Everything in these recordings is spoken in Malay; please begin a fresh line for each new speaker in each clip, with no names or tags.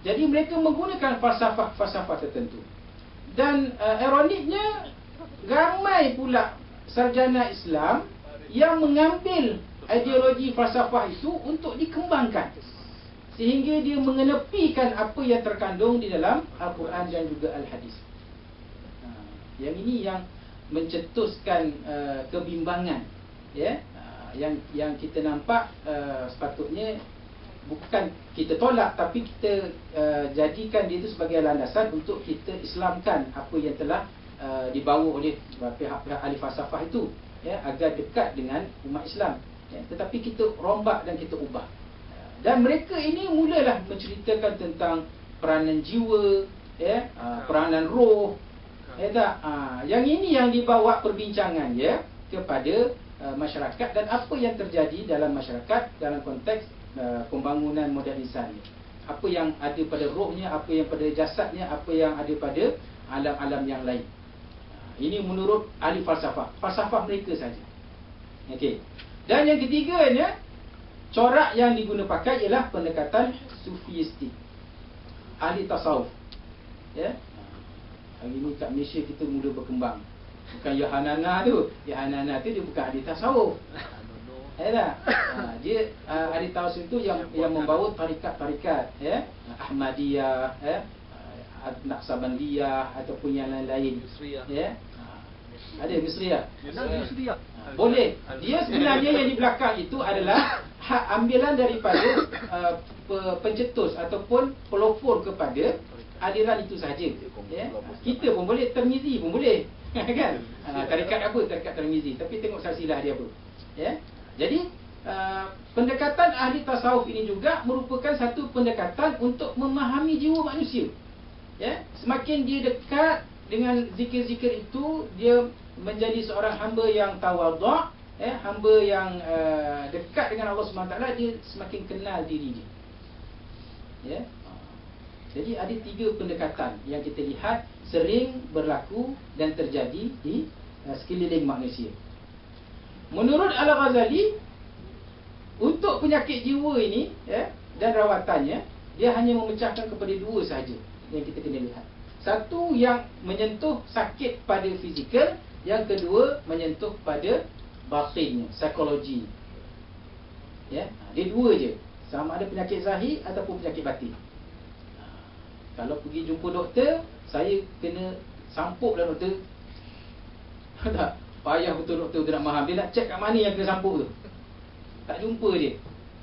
Jadi mereka menggunakan falsafah-falsafah tertentu. Dan ironiknya, ramai pula sarjana Islam yang mengambil ideologi falsafah itu untuk dikembangkan, sehingga dia mengenepikan apa yang terkandung di dalam Al-Quran dan juga Al-Hadis. Yang ini yang mencetuskan kebimbangan, ya. Yang kita nampak sepatutnya bukan kita tolak, tapi kita jadikan dia itu sebagai landasan untuk kita Islamkan apa yang telah dibawa oleh pihak-pihak ahli falsafah itu, ya, agar dekat dengan umat Islam, ya. Tetapi kita rombak dan kita ubah. Dan mereka ini mulalah menceritakan tentang peranan jiwa, ya, peranan roh, ya tak? Yang ini yang dibawa perbincangan, ya, kepada masyarakat dan apa yang terjadi dalam masyarakat dalam konteks pembangunan modernisasi. Apa yang ada pada rohnya, apa yang pada jasadnya, apa yang ada pada alam-alam yang lain. Ini menurut ahli falsafah mereka saja. Okey. Dan yang ketiganya, corak yang diguna pakai ialah pendekatan sufistik, ahli tasawuf, ya. Hari ini kat Malaysia kita mula berkembang. Bukan Yohanana tu. Yohanana tu dia bukan ahli tasawuf. Ya, dia ahli tasawuf itu yang membawa tarikat-tarikat, ya. Ahmadiyah, ya, Naqsabandiyah ataupun yang lain-lain, ya. Ada Misriyah. Boleh. Dia sebenarnya yang di belakang itu adalah ambilan daripada pencetus ataupun pelopor kepada aliran itu sahaja, ya. Kita pun boleh, Tirmizi pun boleh, kan? Tarikat apa? Tarikat Tirmizi. Tapi tengok silsilah dia apa, ya. Jadi pendekatan ahli tasawuf ini juga merupakan satu pendekatan untuk memahami jiwa manusia, ya. Semakin dia dekat dengan zikir-zikir itu, dia menjadi seorang hamba yang tawadhu', ya, hamba yang dekat dengan Allah SWT, dia semakin kenal diri dia, ya. Jadi ada 3 pendekatan yang kita lihat sering berlaku dan terjadi di sekeliling manusia. Menurut Al-Ghazali, untuk penyakit jiwa ini, ya, dan rawatannya, dia hanya memecahkan kepada 2 sahaja yang kita kena lihat. Satu yang menyentuh sakit pada fizikal, yang kedua menyentuh pada batinnya, psikologi, ya. Dia 2 je, sama ada penyakit zahir ataupun penyakit batin. Kalau pergi jumpa doktor, saya kena sampuk dah doktor. Tak payah betul doktor nak faham. Dia nak cek kat mana yang kena sampuk tu, tak jumpa dia,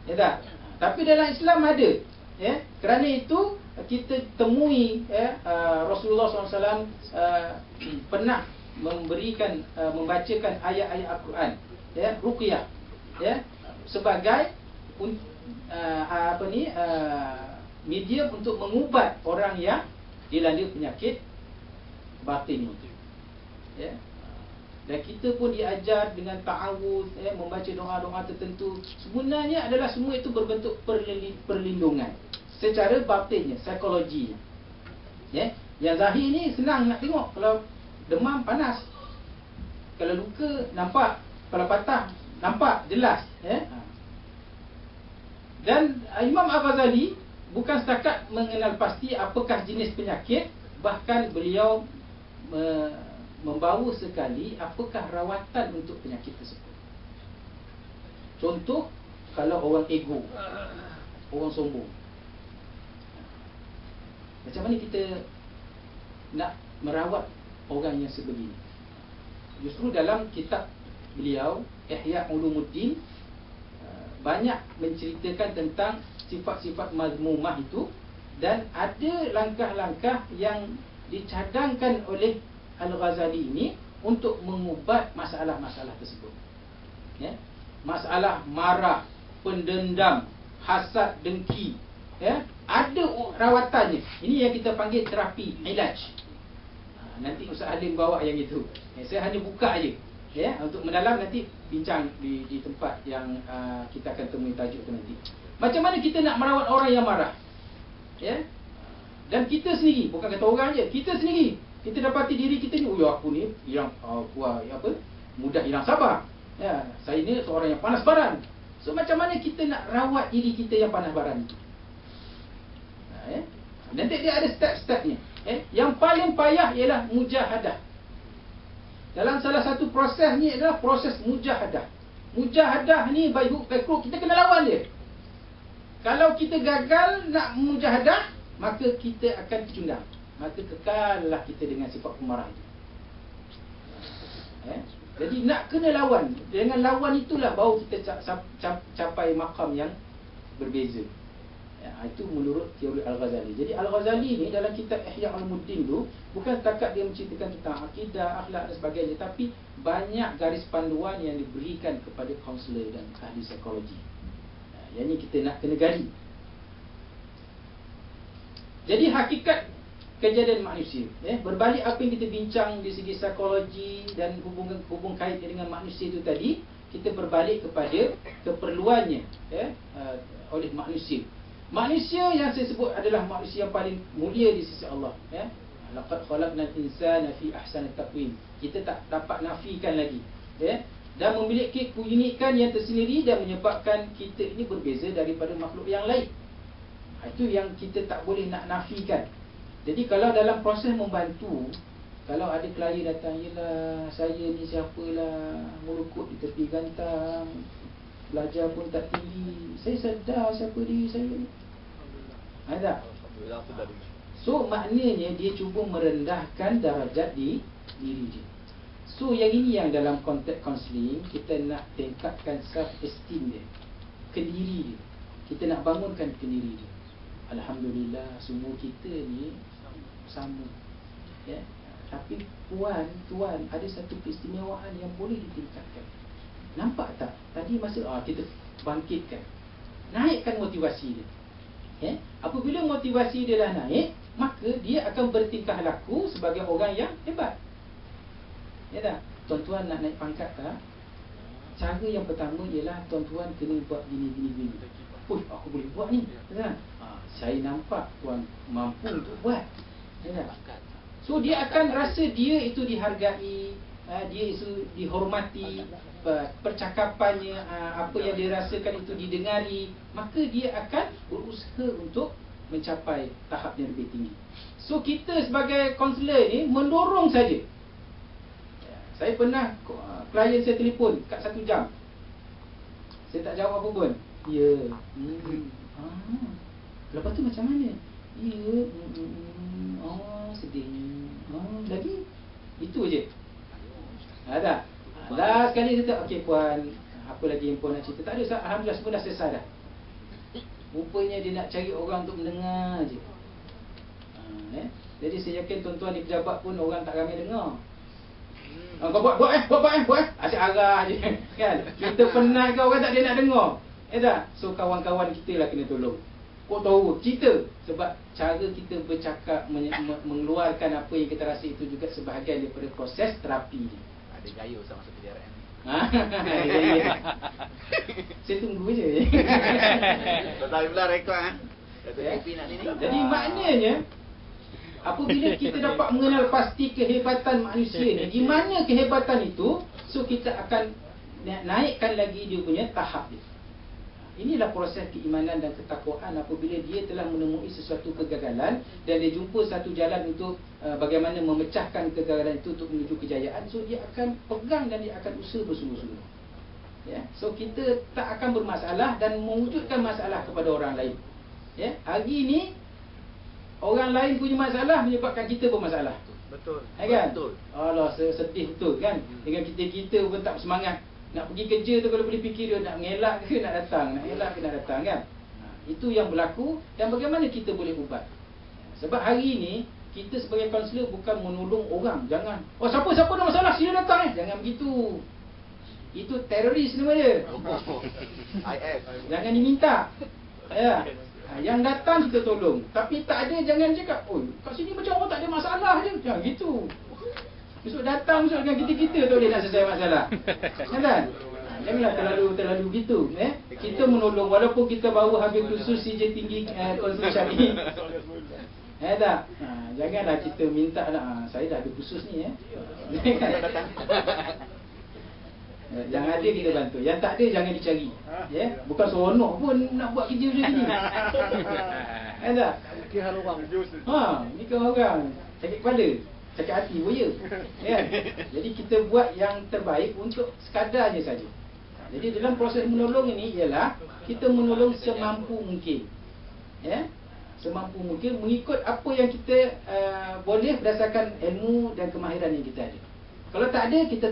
ya tak? Tapi dalam Islam ada, ya. Kerana itu kita temui, ya, Rasulullah SAW pernah membacakan ayat-ayat Al-Quran, ya, ruqyah, ya, sebagai medium untuk mengubat orang yang dilanda penyakit batin, ya. Dan kita pun diajar dengan ta'awuz, ya, membaca doa-doa tertentu. Sebenarnya adalah semua itu berbentuk perlindungan secara batinnya, psikologinya, ya. Yang zahir ni senang nak tengok. Kalau demam panas, kalau luka nampak, kalau patah nampak jelas, ya. Dan Imam Al-Ghazali bukan setakat mengenal pasti apakah jenis penyakit, bahkan beliau membawa sekali apakah rawatan untuk penyakit tersebut. Contoh, kalau orang ego, orang sombong, macam mana kita nak merawat orang yang sebegini? Justru dalam kitab beliau, Ihya Ulumuddin, banyak menceritakan tentang sifat-sifat mazmumah itu, dan ada langkah-langkah yang dicadangkan oleh Al-Ghazali ini untuk mengubat masalah-masalah tersebut, ya. Masalah marah, pendendam, hasad, dengki, ya, ada rawatannya. Ini yang kita panggil terapi ilaj. Nanti Ustaz Halim bawa yang itu, ya, saya hanya buka aja, ya. Untuk mendalam nanti bincang di tempat yang kita akan temui tajuk itu nanti. Macam mana kita nak merawat orang yang marah, ya. Dan kita sendiri, bukan kata orang je, kita sendiri, kita dapati diri kita ni, oh ya, aku ni hilang mudah hilang sabar, ya, saya ni seorang yang panas baran. So macam mana kita nak rawat diri kita yang panas baran itu, ya? Nanti dia ada step-stepnya. Yang paling payah ialah mujahadah. Dalam salah satu proses ni adalah proses mujahadah. Mujahadah ni by hook by crook, kita kena lawan dia. Kalau kita gagal nak mujahadah, maka kita akan tercundang. Maka kekallah kita dengan sifat pemarah itu. Jadi nak kena lawan. Dengan lawan itulah baru kita capai makam yang berbeza. Itu menurut teori Al-Ghazali. Jadi Al-Ghazali ni dalam kitab Ihya Ulumuddin tu bukan setakat dia menceritakan tentang akidah, akhlak dan sebagainya, tapi banyak garis panduan yang diberikan kepada kaunselor dan ahli psikologi. Yang ni kita nak kena gali. Jadi hakikat kejadian manusia, berbalik apa yang kita bincang di segi psikologi dan hubung kaitnya dengan manusia itu tadi, kita berbalik kepada keperluannya oleh manusia. Manusia yang saya sebut adalah manusia yang paling mulia di sisi Allah. Laqad khalaqnal insana fi ahsani taqwim. Kita tak dapat nafikan lagi. Dan memiliki keunikan yang tersendiri dan menyebabkan kita ini berbeza daripada makhluk yang lain. Itu yang kita tak boleh nak nafikan. Jadi kalau dalam proses membantu, kalau ada klien datang, yelah saya ni siapalah, merukut di tepi gantang, belajar pun tak tinggi, saya sedar siapa diri saya ni. Ada. So maknanya dia cuba merendahkan darjat di diri dia. So yang ini yang dalam konteks counselling kita nak tingkatkan self esteem dia, ke diri dia. Kita nak bangunkan ke diri dia. Alhamdulillah semua kita ni sama. Tapi tuan ada satu keistimewaan yang boleh ditingkatkan. Nampak tak? Tadi masa kita bangkitkan, naikkan motivasi dia. Apabila motivasi dia dah naik, maka dia akan bertingkah laku sebagai orang yang hebat. Ya tak? Tuan-tuan nak naik pangkat tak? Cara yang pertama ialah tuan-tuan kena buat gini. Aku boleh buat ni. Ya tak? Saya nampak tuan mampu untuk buat. Ya tak? So dia akan rasa dia itu dihargai, dia itu dihormati, percakapannya, apa yang dia rasakan itu didengari, maka dia akan berusaha untuk mencapai tahap yang lebih tinggi. So kita sebagai kaunselor ni mendorong saja. Saya pernah klien saya telefon kat 1 jam, saya tak jawab apa pun. Ya. Lepas tu macam mana? Ya. Sedihnya. Lagi itu je. Ada. Last sekali dia kata, okey puan, apa lagi yang puan nak cerita? Tak ada, alhamdulillah semua dah selesai dah. Rupanya dia nak cari orang untuk mendengar je. Jadi saya yakin tuan-tuan di pejabat pun orang tak ramai dengar. Kau buat. Asyik arah je. Kan? Kita penat ke orang tak dia nak dengar. Tak? So kawan-kawan kita lah kena tolong. Kau tahu kita, sebab cara kita bercakap, mengeluarkan apa yang kita rasa itu juga sebahagian daripada proses terapi.
Ada gaya sama masuk PDRM ni.
Saya tunggu je.
Tak pula rekod
Jadi maknanya apabila kita dapat mengenal pasti kehebatan manusia ni, di mana kehebatan itu, so kita akan naikkan lagi dia punya tahap dia. Inilah proses keimanan dan ketakwaan apabila dia telah menemui sesuatu kegagalan dan dia jumpa satu jalan untuk bagaimana memecahkan kegagalan itu untuk menuju kejayaan. So dia akan pegang dan dia akan usaha bersungguh-sungguh. So kita tak akan bermasalah dan mewujudkan masalah kepada orang lain. Hari ini orang lain punya masalah menyebabkan kita bermasalah.
Betul.
Kan?
Betul.
Allah, sedih betul kan? Dengan kita pun tak bersemangat. Nak pergi kerja tu kalau boleh fikir dia nak mengelak ke nak datang, kan? Itu yang berlaku dan bagaimana kita boleh ubat. Sebab hari ini kita sebagai kaunselor bukan menolong orang. Jangan, siapa ada masalah sila datang Jangan begitu. Itu teroris nama dia.
IS.
Jangan diminta. Yang datang kita tolong. Tapi tak ada jangan cakap, kat sini macam orang tak ada masalah je. Jangan gitu. Besok datang dengan kita tu dia nak selesai masalah. Kan? Janganlah terlalu gitu. Kita menolong walaupun kita baru habis kursus CJ tinggi konsul syar'i. Tak? Janganlah kita minta saya dah ada kursus ni Yang ada kita bantu. Yang tak ada jangan dicari. Bukan seronok pun nak buat kerja macam ni. tak?
Fikir hal orang.
Ni kan orang sakit kepala, sakit hati pun ya. Kan? Jadi kita buat yang terbaik untuk sekadarnya saja. Jadi dalam proses menolong ini ialah kita menolong semampu mungkin. Ya? Semampu mungkin mengikut apa yang kita boleh berdasarkan ilmu dan kemahiran yang kita ada. Kalau tak ada, kita